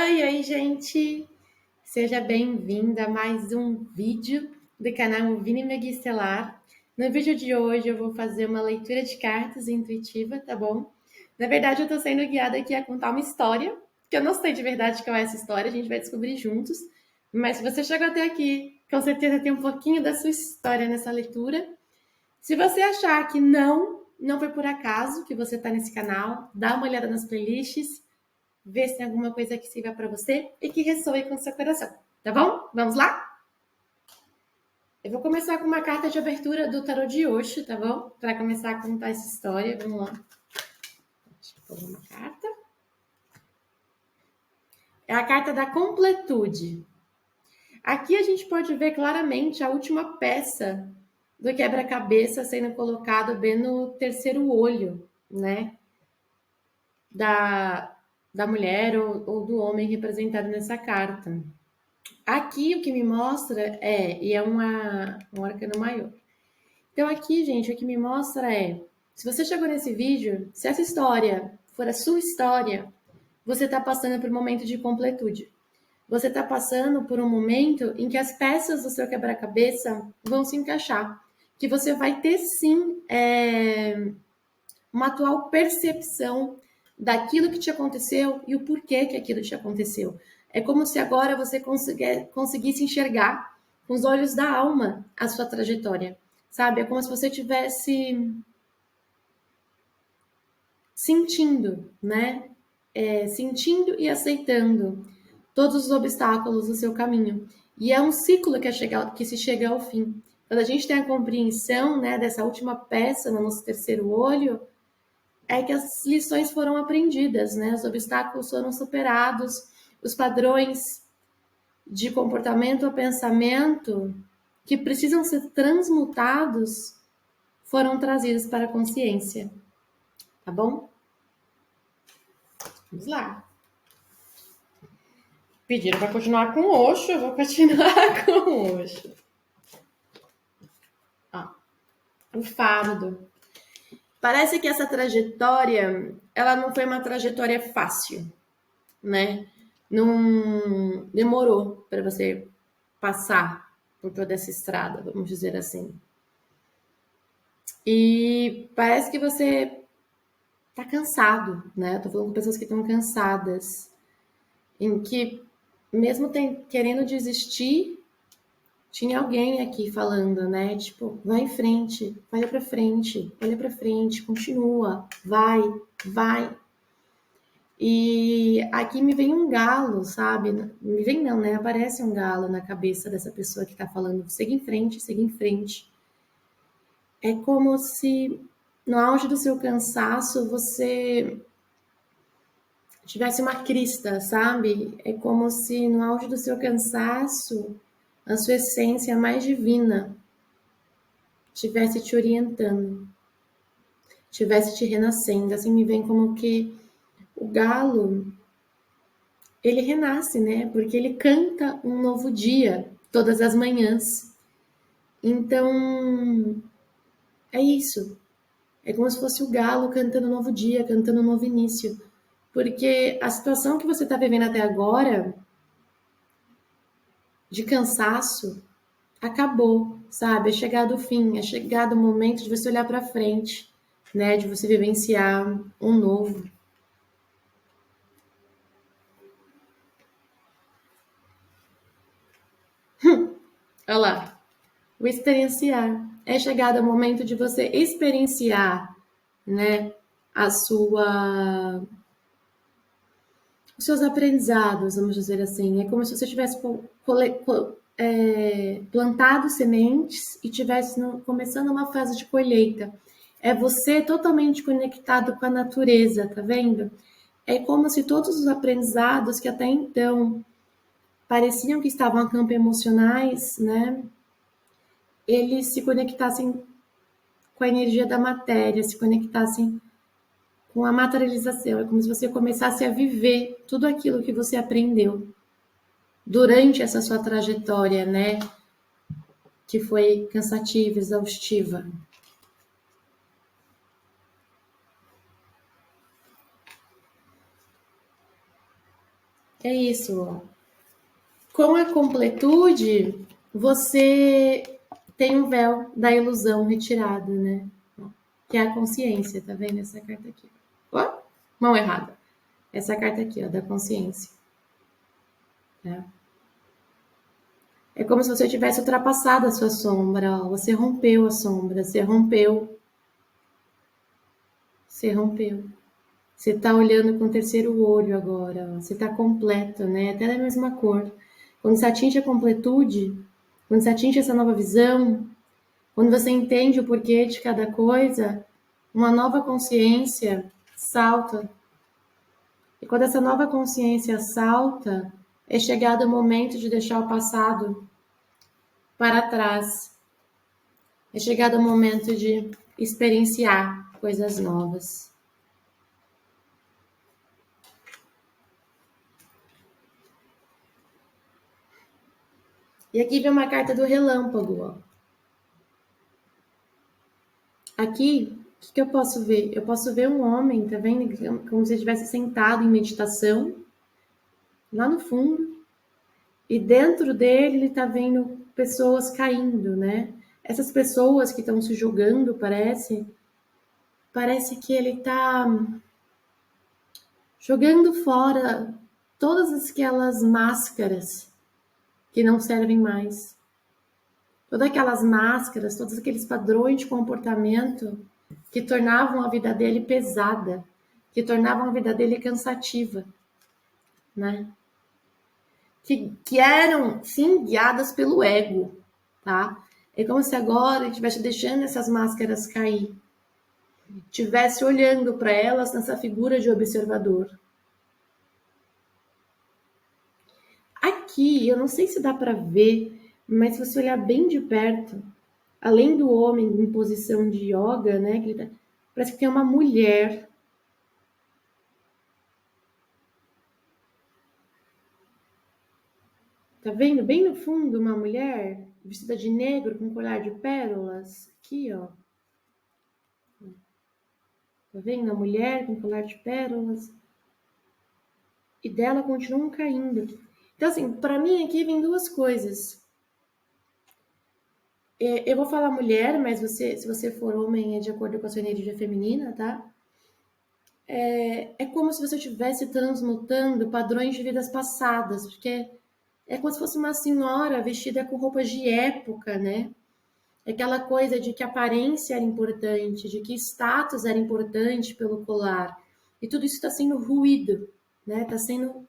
Oi, oi, gente! Seja bem-vinda a mais um vídeo do canal Vini Megui Estelar. No vídeo de hoje eu vou fazer uma leitura de cartas intuitiva, tá bom? Na verdade, eu tô sendo guiada aqui a contar uma história, que eu não sei de verdade qual é essa história, a gente vai descobrir juntos. Mas se você chegou até aqui, com certeza tem um pouquinho da sua história nessa leitura. Se você achar que não foi por acaso que você tá nesse canal, dá uma olhada nas playlists, ver se tem alguma coisa que sirva para você e que ressoe com o seu coração, tá bom? Vamos lá? Eu vou começar com uma carta de abertura do Tarot de Osho, tá bom? Para começar a contar essa história, vamos lá. Deixa eu pôr uma carta. É a carta da completude. Aqui a gente pode ver claramente a última peça do quebra-cabeça sendo colocado bem no terceiro olho, né? Da mulher ou do homem representado nessa carta. Aqui o que me mostra e é um arcano maior. Então aqui, gente, o que me mostra se você chegou nesse vídeo, se essa história for a sua história, você está passando por um momento de completude. Você está passando por um momento em que as peças do seu quebra-cabeça vão se encaixar. Que você vai ter, sim, uma atual percepção daquilo que te aconteceu e o porquê que aquilo te aconteceu. É como se agora você conseguisse enxergar com os olhos da alma a sua trajetória, sabe? É como se você tivesse sentindo, né? Sentindo e aceitando todos os obstáculos do seu caminho. E é um ciclo que se chega ao fim. Quando a gente tem a compreensão, né, dessa última peça no nosso terceiro olho, é que as lições foram aprendidas, né? Os obstáculos foram superados, os padrões de comportamento ou pensamento que precisam ser transmutados foram trazidos para a consciência, tá bom? Vamos lá. Pediram para continuar com o Osho, eu vou continuar com o Osho. Ó, o fardo. Parece que essa trajetória, ela não foi uma trajetória fácil, né? Não demorou para você passar por toda essa estrada, vamos dizer assim. E parece que você tá cansado, né? Eu tô falando com pessoas que estão cansadas, em que mesmo querendo desistir, tinha alguém aqui falando, né? Tipo, vai em frente, olha pra frente, continua, vai, vai. E aqui me vem um galo, sabe? Me vem não, né? Aparece um galo na cabeça dessa pessoa que tá falando, segue em frente, segue em frente. É como se no auge do seu cansaço você tivesse uma crista, sabe? É como se no auge do seu cansaço a sua essência mais divina estivesse te orientando, estivesse te renascendo. Assim me vem como que o galo, ele renasce, né? Porque ele canta um novo dia todas as manhãs. Então, é isso. É como se fosse o galo cantando um novo dia, cantando um novo início. Porque a situação que você está vivendo até agora, de cansaço, acabou, sabe? É chegado o fim, é chegado o momento de você olhar para frente, né? De você vivenciar um novo. Olha lá, o experienciar. É chegado o momento de você experienciar, né? A sua os seus aprendizados, vamos dizer assim. É como se você tivesse plantado sementes e tivesse começando uma fase de colheita. É você totalmente conectado com a natureza, tá vendo? É como se todos os aprendizados que até então pareciam que estavam a campo emocionais, né? Eles se conectassem com a energia da matéria, se conectassem com a materialização. É como se você começasse a viver tudo aquilo que você aprendeu durante essa sua trajetória, né? Que foi cansativa, exaustiva. É isso, ó. Com a completude, você tem um véu da ilusão retirado, né? Que é a consciência, tá vendo essa carta aqui? Ó, mão errada. Essa carta aqui, ó, da consciência. Tá? É como se você tivesse ultrapassado a sua sombra, ó. Você rompeu a sombra, você rompeu. Você rompeu. Você tá olhando com o terceiro olho agora, ó. Você tá completo, né? Até da mesma cor. Quando você atinge a completude, quando você atinge essa nova visão, quando você entende o porquê de cada coisa, uma nova consciência salta. E quando essa nova consciência salta, é chegado o momento de deixar o passado para trás. É chegado o momento de experienciar coisas novas. E aqui vem uma carta do relâmpago, ó. Aqui, o que eu posso ver? Eu posso ver um homem, tá vendo? Como se ele estivesse sentado em meditação, lá no fundo. E dentro dele, ele tá vendo pessoas caindo, né? Essas pessoas que estão se julgando, parece que ele tá jogando fora todas aquelas máscaras que não servem mais. Todas aquelas máscaras, todos aqueles padrões de comportamento que tornavam a vida dele pesada, que tornavam a vida dele cansativa, né? Que eram, sim, guiadas pelo ego, tá? É como se agora ele estivesse deixando essas máscaras cair, estivesse olhando para elas nessa figura de observador. Aqui, eu não sei se dá para ver, mas se você olhar bem de perto, além do homem em posição de yoga, né, parece que tem uma mulher. Tá vendo? Bem no fundo, uma mulher vestida de negro com um colar de pérolas. Aqui, ó. Tá vendo? A mulher com colar de pérolas. E dela continuam caindo. Então, assim, para mim aqui vem duas coisas. Eu vou falar mulher, mas se você for homem, é de acordo com a sua energia feminina, tá? É como se você estivesse transmutando padrões de vidas passadas, porque é como se fosse uma senhora vestida com roupas de época, né? Aquela coisa de que aparência era importante, de que status era importante pelo colar. E tudo isso está sendo ruído, né? Está sendo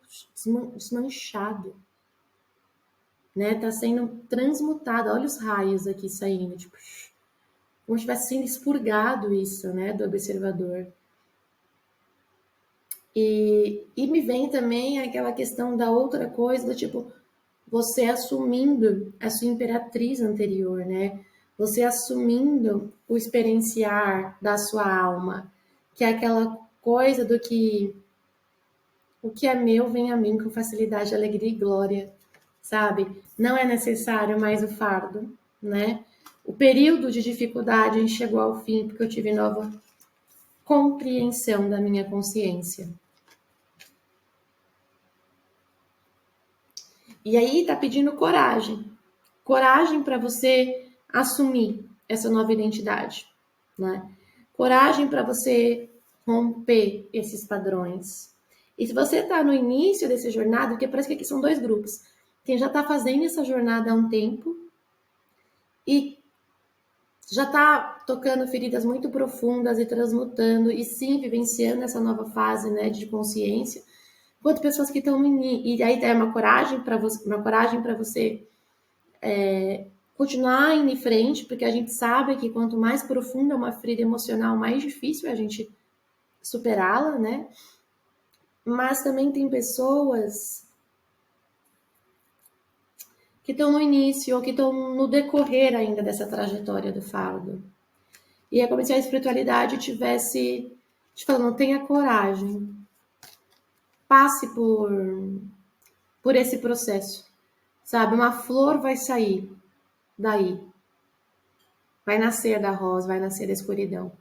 desmanchado, né? Está sendo transmutado. Olha os raios aqui saindo, tipo, como se tivesse sendo expurgado isso, né? Do observador. E me vem também aquela questão da outra coisa, do tipo, você assumindo a sua imperatriz anterior, né? Você assumindo o experienciar da sua alma, que é aquela coisa do que o que é meu vem a mim com facilidade, alegria e glória, sabe? Não é necessário mais o fardo, né? O período de dificuldade chegou ao fim porque eu tive nova compreensão da minha consciência. E aí tá pedindo coragem. Coragem para você assumir essa nova identidade, né? Coragem para você romper esses padrões. E se você está no início dessa jornada, porque parece que aqui são dois grupos. Quem já está fazendo essa jornada há um tempo e já está tocando feridas muito profundas e transmutando e sim vivenciando essa nova fase, né, de consciência. Quanto pessoas que estão no início. E aí é uma coragem para você continuar indo em frente, porque a gente sabe que quanto mais profunda uma ferida emocional, mais difícil é a gente superá-la, né? Mas também tem pessoas que estão no início ou que estão no decorrer ainda dessa trajetória do fardo. E é como se a espiritualidade tivesse te falando, tenha coragem, passe por esse processo, sabe? Uma flor vai sair daí, vai nascer da rosa, vai nascer da escuridão.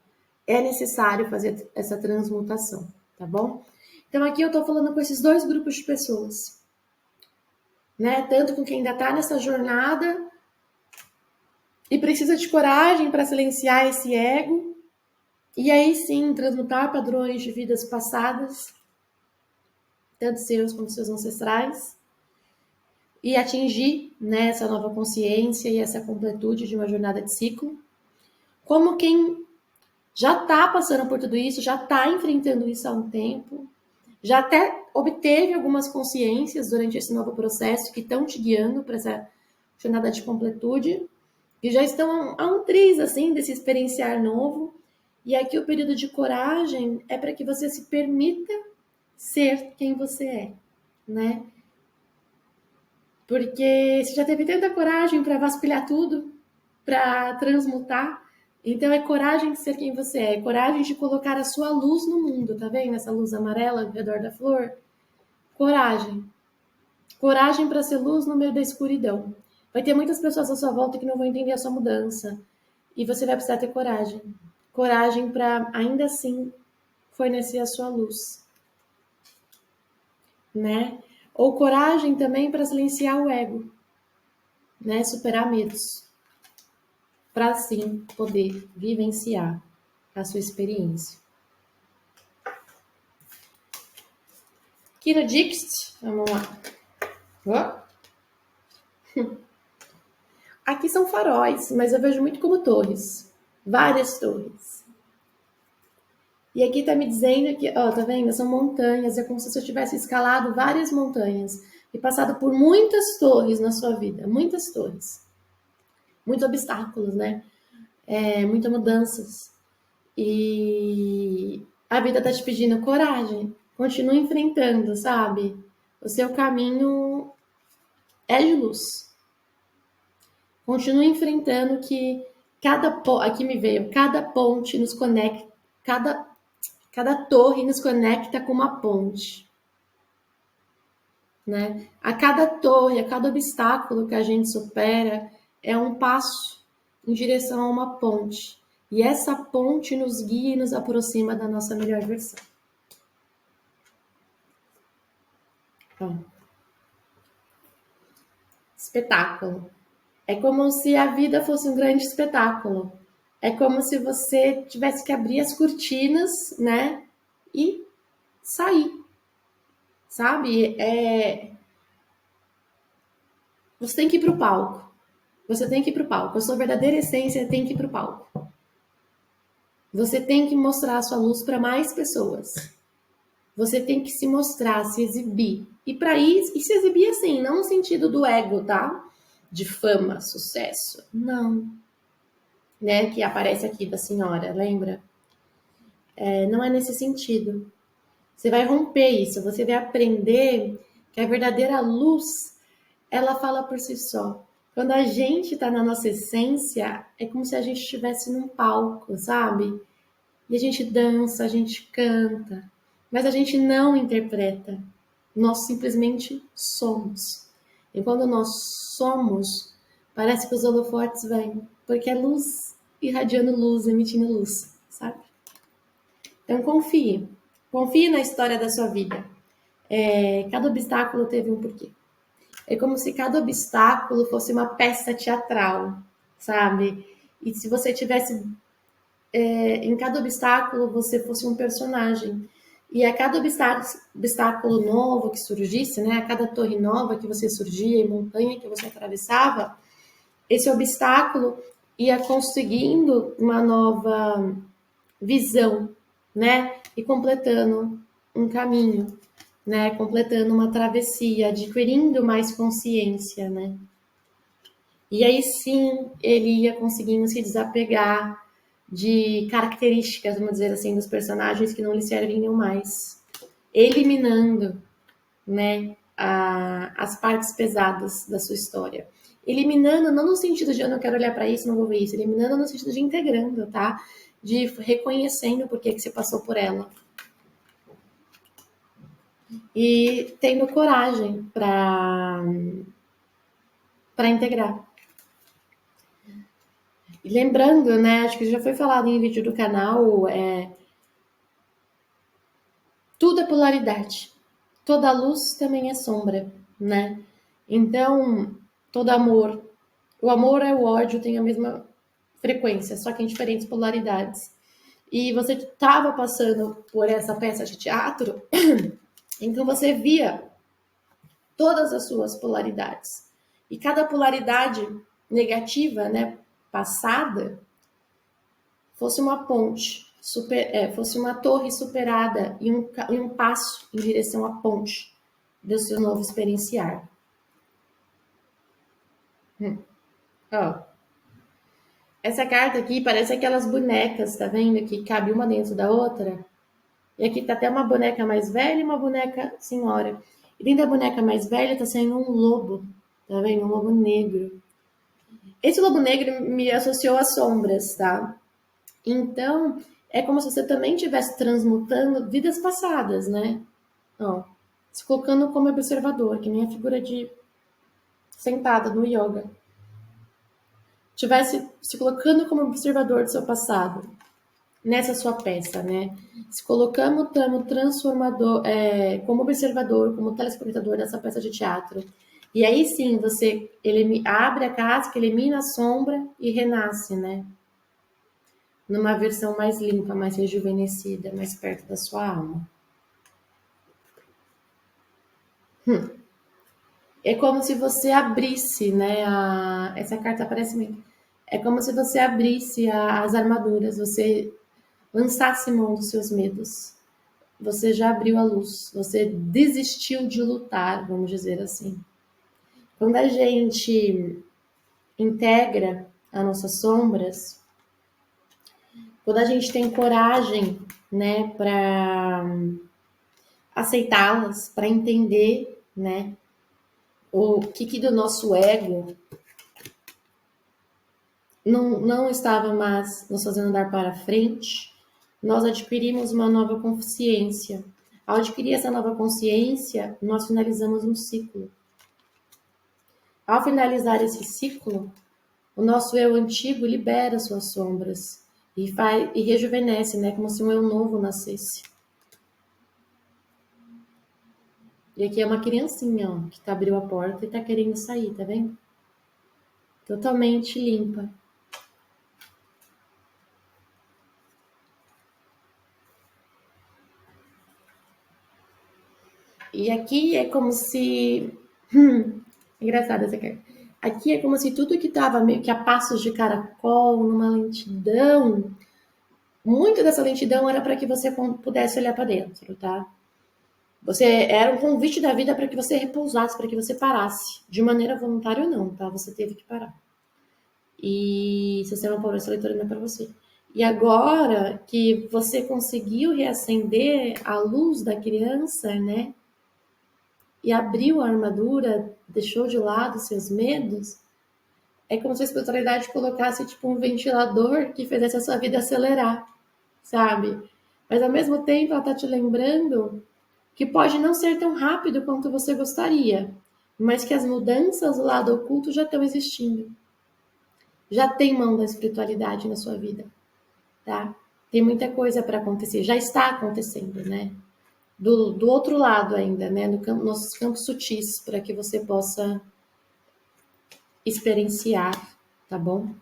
É necessário fazer essa transmutação, tá bom? Então aqui eu tô falando com esses dois grupos de pessoas, né? Tanto com quem ainda tá nessa jornada e precisa de coragem para silenciar esse ego e aí sim transmutar padrões de vidas passadas, tanto seus quanto seus ancestrais, e atingir, né, essa nova consciência e essa completude de uma jornada de ciclo. Como quem já está passando por tudo isso, já está enfrentando isso há um tempo, já até obteve algumas consciências durante esse novo processo que estão te guiando para essa jornada de completude, e já estão a um triz, assim, desse experienciar novo. E aqui o período de coragem é para que você se permita ser quem você é, né? Porque você já teve tanta coragem para vasculhar tudo, para transmutar. Então é coragem de ser quem você é coragem de colocar a sua luz no mundo, tá vendo? Essa luz amarela ao redor da flor. Coragem. Coragem para ser luz no meio da escuridão. Vai ter muitas pessoas à sua volta que não vão entender a sua mudança. E você vai precisar ter coragem. Coragem para, ainda assim, fornecer a sua luz. Né? Ou coragem também para silenciar o ego. Né? Superar medos. Para, sim, poder vivenciar a sua experiência. Aqui no Dixt, vamos lá. Aqui são faróis, mas eu vejo muito como torres. Várias torres. E aqui tá me dizendo que, ó, tá vendo? São montanhas, é como se eu tivesse escalado várias montanhas e passado por muitas torres na sua vida, muitas torres. Muitos obstáculos, né? Muitas mudanças. E a vida tá te pedindo coragem. Continue enfrentando, sabe? O seu caminho é de luz. Continue enfrentando que aqui me veio, cada ponte nos conecta, cada torre nos conecta com uma ponte, né? A cada torre, a cada obstáculo que a gente supera é um passo em direção a uma ponte. E essa ponte nos guia e nos aproxima da nossa melhor versão. Então, espetáculo. É como se a vida fosse um grande espetáculo. É como se você tivesse que abrir as cortinas, né? E sair, sabe? Você tem que ir pro palco. Você tem que ir pro palco. A sua verdadeira essência tem que ir pro palco. Você tem que mostrar a sua luz para mais pessoas. Você tem que se mostrar, se exibir. E para isso, e se exibir assim, não no sentido do ego, tá? De fama, sucesso. Não. Né? Que aparece aqui da senhora, lembra? Não é nesse sentido. Você vai romper isso, você vai aprender que a verdadeira luz, ela fala por si só. Quando a gente tá na nossa essência, é como se a gente estivesse num palco, sabe? E a gente dança, a gente canta, mas a gente não interpreta. Nós simplesmente somos. E quando nós somos, parece que os holofotes vêm, porque é luz irradiando luz, emitindo luz, sabe? Então confie. Confie na história da sua vida. Cada obstáculo teve um porquê. É como se cada obstáculo fosse uma peça teatral, sabe? E se você tivesse em cada obstáculo você fosse um personagem. E a cada obstáculo novo que surgisse, né? A cada torre nova que você surgia e montanha que você atravessava, esse obstáculo ia conseguindo uma nova visão, né? E completando um caminho, né? Completando uma travessia, adquirindo mais consciência, né? E aí sim ele ia conseguindo se desapegar de características, vamos dizer assim, dos personagens que não lhe serviam mais, eliminando, né, as partes pesadas da sua história. Eliminando, não no sentido de eu não quero olhar para isso, não vou ver isso, eliminando no sentido de integrando, tá? De reconhecendo por que você passou por ela. E tendo coragem para integrar. E lembrando, né, acho que já foi falado em vídeo do canal, Tudo é polaridade. Toda luz também é sombra, né? Então, todo amor, o amor e o ódio têm a mesma frequência, só que em diferentes polaridades. E você estava passando por essa peça de teatro, então você via todas as suas polaridades. E cada polaridade negativa, né, passada, fosse uma ponte, fosse uma torre superada e um passo em direção à ponte do seu novo experienciar. Ó, essa carta aqui parece aquelas bonecas, tá vendo? Que cabe uma dentro da outra. E aqui tá até uma boneca mais velha e uma boneca senhora. E dentro da boneca mais velha tá saindo um lobo, tá vendo? Um lobo negro. Esse lobo negro me associou às sombras, tá? Então, é como se você também estivesse transmutando vidas passadas, né? Ó, se colocando como observador, que nem a figura de sentada no yoga. Tivesse se colocando como observador do seu passado, nessa sua peça, né? Se colocamos como transformador, como observador, como telespectador dessa peça de teatro. E aí sim, você abre a casca, elimina a sombra e renasce, né? Numa versão mais limpa, mais rejuvenescida, mais perto da sua alma. É como se você abrisse, né? Essa carta aparece muito. É como se você abrisse as armaduras, você lançasse mão dos seus medos. Você já abriu a luz, você desistiu de lutar, vamos dizer assim. Quando a gente integra as nossas sombras, quando a gente tem coragem, né, para aceitá-las, para entender, né, o que do nosso ego não estava mais nos fazendo andar para frente, nós adquirimos uma nova consciência. Ao adquirir essa nova consciência, nós finalizamos um ciclo. Ao finalizar esse ciclo, o nosso eu antigo libera suas sombras e rejuvenesce, né, como se um eu novo nascesse. E aqui é uma criancinha, ó, que abriu a porta e tá querendo sair, tá vendo? Totalmente limpa. E aqui é como se... engraçado essa carta. Aqui é como se tudo que estava meio que a passos de caracol, numa lentidão, muito dessa lentidão era para que você pudesse olhar para dentro, tá? Você era um convite da vida para que você repousasse, para que você parasse. De maneira voluntária ou não, tá? Você teve que parar. E se você não parou, essa leitura não é para você. E agora que você conseguiu reacender a luz da criança, né? E abriu a armadura, deixou de lado seus medos, é como se a espiritualidade colocasse tipo um ventilador que fizesse a sua vida acelerar, sabe? Mas ao mesmo tempo ela tá te lembrando que pode não ser tão rápido quanto você gostaria, mas que as mudanças do lado oculto já estão existindo. Já tem mão da espiritualidade na sua vida, tá? Tem muita coisa para acontecer, já está acontecendo, né? Do outro lado ainda, né? Nossos campos sutis, para que você possa experienciar, tá bom?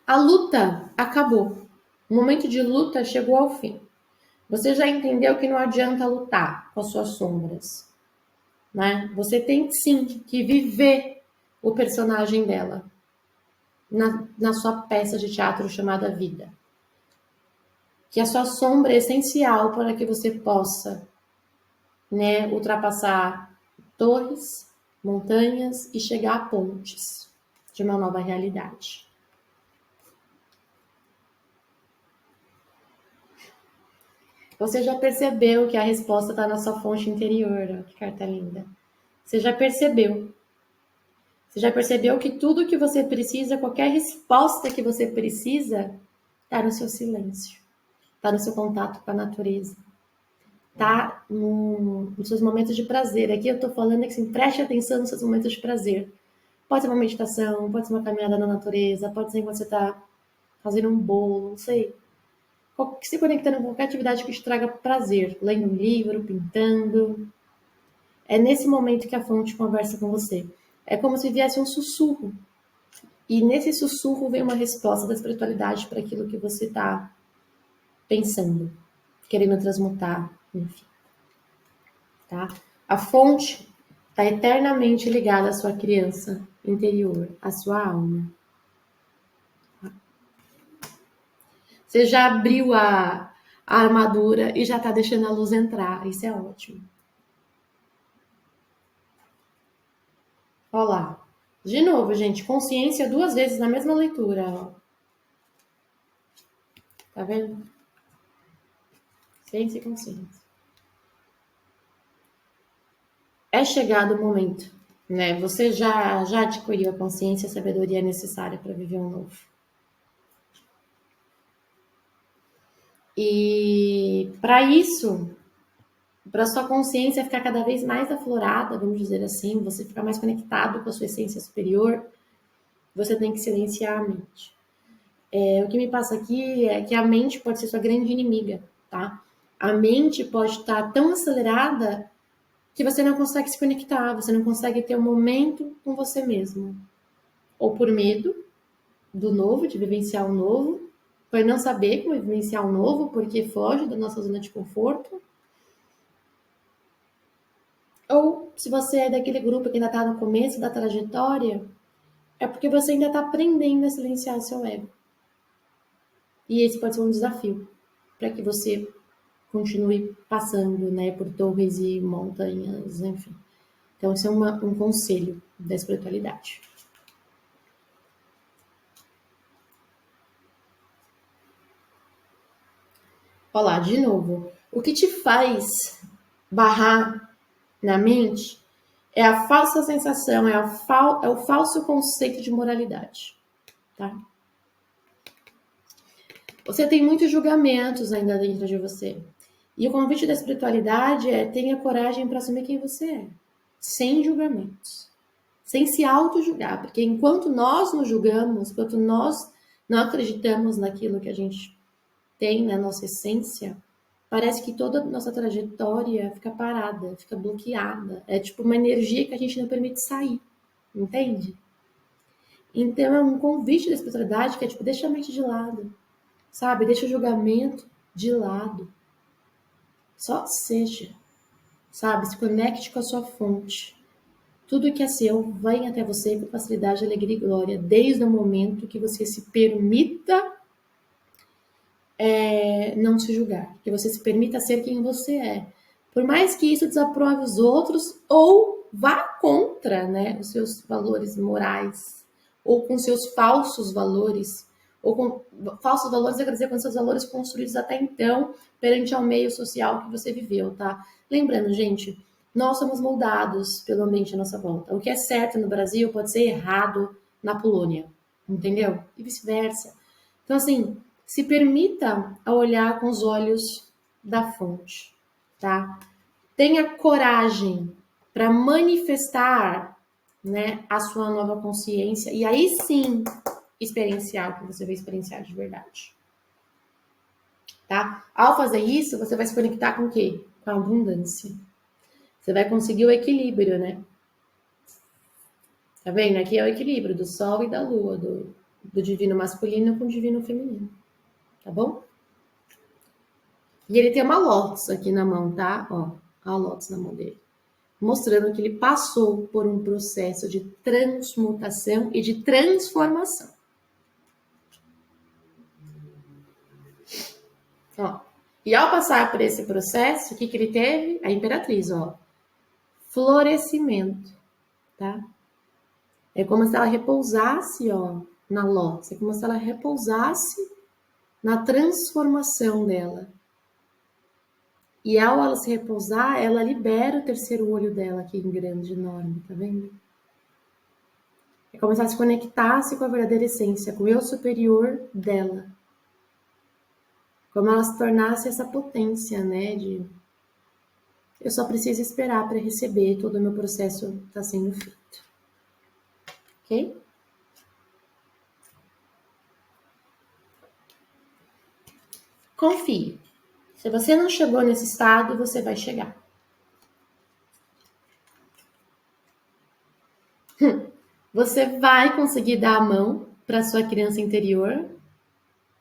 A luta acabou. O momento de luta chegou ao fim. Você já entendeu que não adianta lutar com as suas sombras, né? Você tem sim que viver o personagem dela na sua peça de teatro chamada vida. Que a sua sombra é essencial para que você possa, né, ultrapassar torres, montanhas e chegar a pontes de uma nova realidade. Você já percebeu que a resposta está na sua fonte interior, ó, que carta linda. Você já percebeu. Você já percebeu que tudo que você precisa, qualquer resposta que você precisa, está no seu silêncio, está no seu contato com a natureza, está nos seus momentos de prazer. Aqui eu estou falando que assim, preste atenção nos seus momentos de prazer, Pode ser uma meditação, pode ser uma caminhada na natureza, pode ser enquanto você está fazendo um bolo, não sei. Se conectando com qualquer atividade que te traga prazer, lendo um livro, pintando. É nesse momento que a fonte conversa com você. É como se viesse um sussurro. E nesse sussurro vem uma resposta da espiritualidade para aquilo que você está pensando, querendo transmutar, enfim. Tá? A fonte está eternamente ligada à sua criança interior, à sua alma. Você já abriu a armadura e já está deixando a luz entrar. Isso é ótimo. Olha lá. De novo, gente, consciência 2 vezes na mesma leitura. Ó. Tá vendo? Ciência e consciência. É chegado o momento, né? Você já adquiriu a consciência e a sabedoria necessária para viver um novo. E para isso, para sua consciência ficar cada vez mais aflorada, vamos dizer assim, você ficar mais conectado com a sua essência superior, você tem que silenciar a mente. O que me passa aqui é que a mente pode ser sua grande inimiga, tá? A mente pode estar tão acelerada que você não consegue se conectar, você não consegue ter um momento com você mesmo. Ou por medo do novo, de vivenciar o novo, por não saber como vivenciar o novo, porque foge da nossa zona de conforto. Ou se você é daquele grupo que ainda está no começo da trajetória, é porque você ainda está aprendendo a silenciar o seu ego. E esse pode ser um desafio para que você continue passando, né, por torres e montanhas, enfim. Então, esse é um conselho da espiritualidade. Olá, de novo. O que te faz barrar na mente é a falsa sensação, é o falso conceito de moralidade, tá? Você tem muitos julgamentos ainda dentro de você. E o convite da espiritualidade é tenha coragem para assumir quem você é, sem julgamentos, sem se auto-julgar, porque enquanto nós nos julgamos, enquanto nós não acreditamos naquilo que a gente tem na nossa essência, parece que toda a nossa trajetória fica parada, fica bloqueada. É tipo uma energia que a gente não permite sair, entende? Então é um convite da espiritualidade que é tipo, deixa a mente de lado, sabe? Deixa o julgamento de lado. Só seja, sabe? Se conecte com a sua fonte. Tudo que é seu vem até você com facilidade, alegria e glória, desde o momento que você se permita não se julgar, que você se permita ser quem você é. Por mais que isso desaprove os outros ou vá contra, né, os seus valores morais, ou com seus falsos valores, ou com falsos valores, eu quero dizer, com seus valores construídos até então perante ao meio social que você viveu, tá? Lembrando, gente, nós somos moldados pelo ambiente à nossa volta. O que é certo no Brasil pode ser errado na Polônia, entendeu? E vice-versa. Então, assim, se permita a olhar com os olhos da fonte, tá? Tenha coragem para manifestar, né, a sua nova consciência e aí sim experienciar o que você vai experienciar de verdade. Tá? Ao fazer isso, você vai se conectar com o quê? Com a abundância. Você vai conseguir o equilíbrio, né? Tá vendo? Aqui é o equilíbrio do sol e da lua, do divino masculino com o divino feminino. Tá bom? E ele tem uma lótus aqui na mão, tá? Ó, a lótus na mão dele. Mostrando que ele passou por um processo de transmutação e de transformação. Ó, e ao passar por esse processo, o que ele teve? A imperatriz, ó. Florescimento, tá? É como se ela repousasse, ó, na lótus. É como se ela repousasse na transformação dela. E ao ela se repousar, ela libera o terceiro olho dela aqui em grande, enorme, tá vendo? É como se ela se conectasse com a verdadeira essência, com o eu superior dela. Como ela se tornasse essa potência, né? De eu só preciso esperar para receber, todo o meu processo está sendo feito. ok? Confie. Se você não chegou nesse estado, você vai chegar. Você vai conseguir dar a mão para sua criança interior,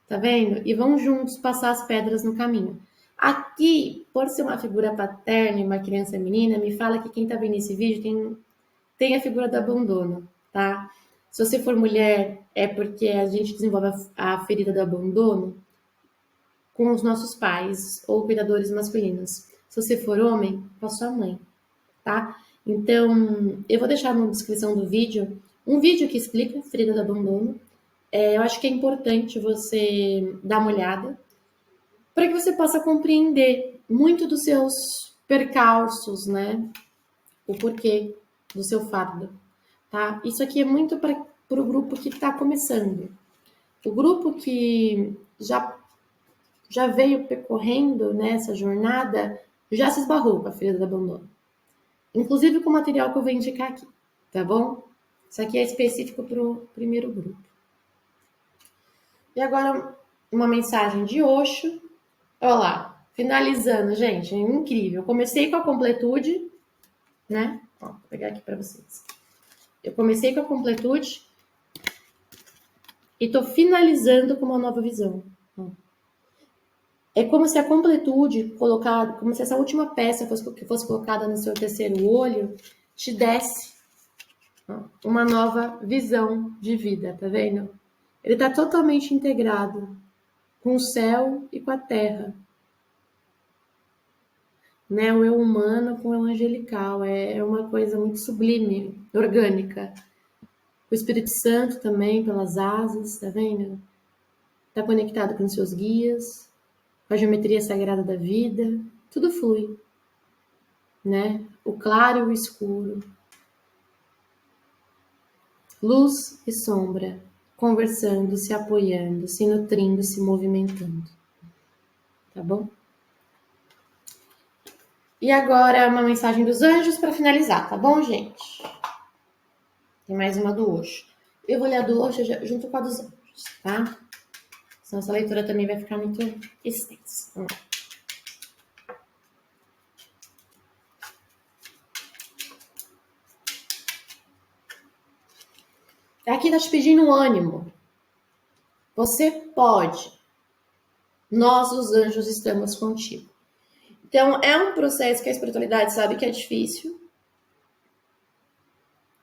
tá vendo? E vão juntos passar as pedras no caminho. Aqui, por ser uma figura paterna e uma criança menina, me fala que quem tá vendo esse vídeo tem a figura do abandono, tá? Se você for mulher, é porque a gente desenvolve a ferida do abandono com os nossos pais ou cuidadores masculinos. Se você for homem, com a sua mãe, tá? Então, eu vou deixar na descrição do vídeo um vídeo que explica a ferida do abandono. Eu acho que é importante você dar uma olhada para que você possa compreender muito dos seus percalços, né? O porquê do seu fardo, tá? Isso aqui é muito para o grupo que está começando. O grupo que já veio percorrendo nessa jornada já se esbarrou com a ferida do abandono. Inclusive com o material que eu vou indicar aqui, tá bom? Isso aqui é específico para o primeiro grupo. E agora, uma mensagem de Osho. Olha lá, finalizando, gente, é incrível. Eu comecei com a completude, né? Ó, vou pegar aqui para vocês. Eu comecei com a completude e tô finalizando com uma nova visão. É como se a completude colocada, como se essa última peça fosse colocada no seu terceiro olho, te desse uma nova visão de vida, tá vendo? Ele está totalmente integrado com o céu e com a terra. Né? O eu humano com o eu angelical. É uma coisa muito sublime, orgânica. O Espírito Santo também, pelas asas, tá vendo? Está conectado com os seus guias, com a geometria sagrada da vida. Tudo flui. Né? O claro e o escuro. Luz e sombra. Conversando, se apoiando, se nutrindo, se movimentando. Tá bom? E agora uma mensagem dos anjos para finalizar, tá bom, gente? Tem mais uma do Osho. Eu vou ler a do Osho junto com a dos anjos, tá? Senão essa leitura também vai ficar muito extensa. Vamos lá. Aqui tá te pedindo ânimo. Você pode. Nós, os anjos, estamos contigo. Então, é um processo que a espiritualidade sabe que é difícil.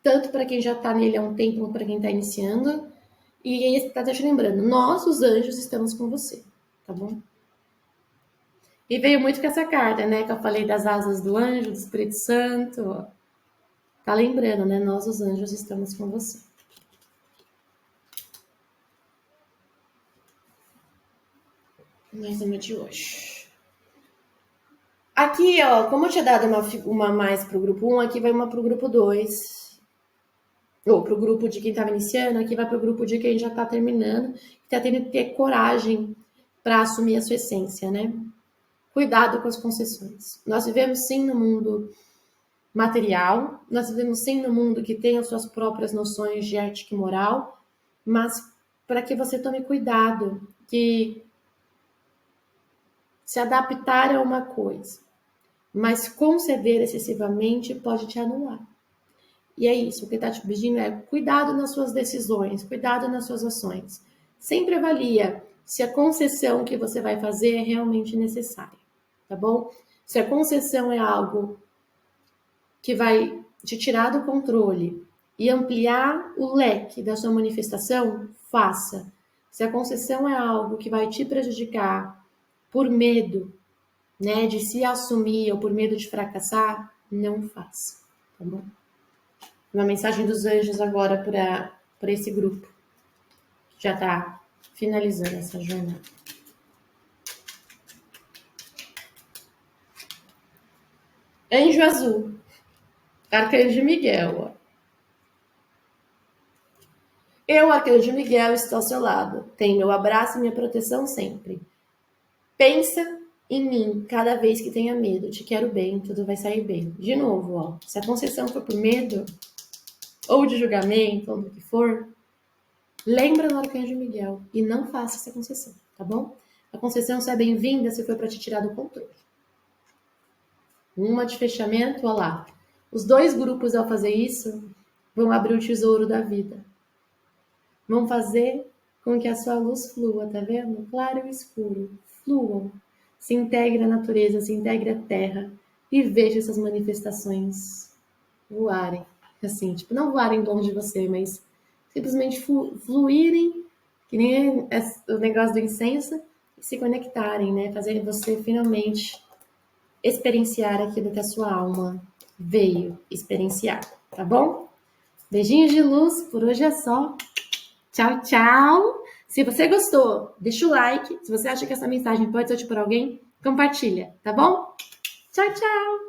Tanto para quem já está nele há um tempo, quanto para quem está iniciando. E aí está te lembrando, nós, os anjos, estamos com você, tá bom? E veio muito com essa carta, né? Que eu falei das asas do anjo, do Espírito Santo. Tá lembrando, né? Nós, os anjos, estamos com você. Mais uma de hoje. Aqui, ó, como eu tinha dado uma mais pro grupo 1, aqui vai uma pro grupo 2. Ou pro grupo de quem estava iniciando, aqui vai pro grupo de quem já tá terminando, que tá tendo que ter coragem para assumir a sua essência, né? Cuidado com as concessões. Nós vivemos sim no mundo material, nós vivemos sim no mundo que tem as suas próprias noções de ética e moral, mas para que você tome cuidado, que se adaptar a uma coisa, mas conceder excessivamente pode te anular. E é isso, o que está te pedindo é cuidado nas suas decisões, cuidado nas suas ações. Sempre avalia se a concessão que você vai fazer é realmente necessária, tá bom? Se a concessão é algo que vai te tirar do controle e ampliar o leque da sua manifestação, faça. Se a concessão é algo que vai te prejudicar por medo, né, de se assumir ou por medo de fracassar, não faça, tá bom? Uma mensagem dos anjos agora para esse grupo que já está finalizando essa jornada. Anjo azul, Arcanjo Miguel. Ó. Eu, Arcanjo Miguel, estou ao seu lado. Tem meu abraço e minha proteção sempre. Pensa em mim cada vez que tenha medo. Te quero bem, tudo vai sair bem. De novo, ó. Se a concessão for por medo, ou de julgamento, ou do que for, lembra do Arcanjo Miguel e não faça essa concessão, tá bom? A concessão só é bem-vinda se for para te tirar do controle. Uma de fechamento, olha lá. Os dois grupos, ao fazer isso, vão abrir o tesouro da vida. Vão fazer com que a sua luz flua, tá vendo? Claro e escuro, fluam. Se integre à natureza, se integre à terra e veja essas manifestações voarem. Assim, tipo, não voarem longe de você, mas simplesmente fluírem, que nem o negócio do incenso, e se conectarem, né? Fazer você finalmente experienciar aquilo que a sua alma veio experienciar, tá bom? Beijinhos de luz, por hoje é só. Tchau, tchau! Se você gostou, deixa o like. Se você acha que essa mensagem pode ser útil para alguém, compartilha, tá bom? Tchau, tchau!